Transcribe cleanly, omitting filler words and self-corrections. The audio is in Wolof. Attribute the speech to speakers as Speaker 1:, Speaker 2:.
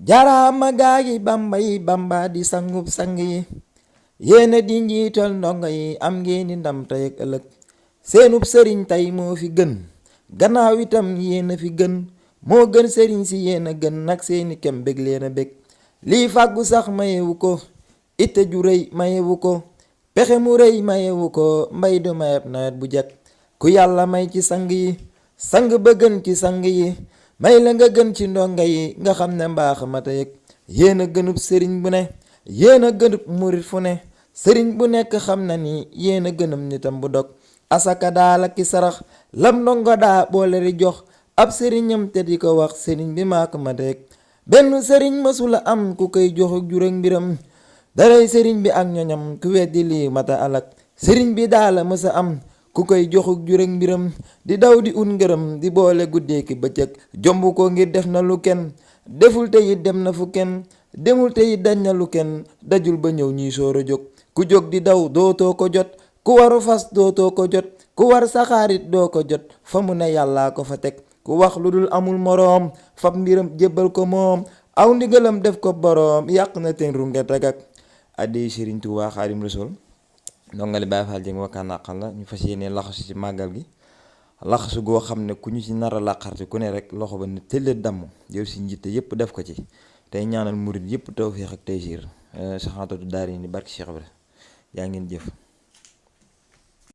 Speaker 1: jaaraama gaayi bamba yi bamba di sangub sang yi yéena di njiital ndongo yi am ngeeni ndam tey ak ëllëg seenub sëriñ tey moo fi gën gannaaw itam yéena fi gën moo gën sëriñ si yéena gën nag seeni kem bég leena bég lii fàggu sax mayewu ko itte ju rëy mayewu ko pexe mu rëy mayewu ko mbay du mayeb nawet bu jekk ku yàlla may ci sang yi sang ba gën ci sang yi may la nga gën ci ndongo yi nga xam ne mbaax mata yëg yéena gënub sëriñ bu ne yéena gënub murit fu ne sëriñ bu nekk xam na ni yéena gënam nitam bu dog asaka daala ki sarax lam ndongo daa boole di jox ab sëriñam te di ko wax sëriñ bi maak mata yëg benn sëriñ mësula am ku koy joxuk juróom mbiram daray sëriñ bi ak ñoñam ku weddi lii mata alak sëriñ bi daala mësa am ku koy joxuk juróom mbiram di daw di ut ngërëm di boole guddeeki bëccëg jomb ko ngir def na lu kenn deful te it dem na fu kenn demul te it dañ na lu kenn dajul ba ñëw ñuy soor a jóg ku jóg di daw dootoo ko jot ku waru fas dootoo ko jot ku war saxaarit doo ko jot fa mu ne yàllaa ko fa teg ku wax lu dul amul moroom fab mbiram jébbal ko moom aw ndigalam def ko boroom yàq na teen runge tagak addi Sëriñ Tuubaa Xaadimu Rasuul ndongali Baay Faal jëng wakkaan naqal la ñu fas yéene laxasu ci màggal gi laxasu goo xam ne ku ñu ci nar a làqarti ku ne rek loxo ba ne tëllee damm jël si njiite yépp def ko ci tey ñaanal murit yépp tawfeex ak taysiir saxaatatu daari ni barki Cheikh Ibra yaa ngeen jëf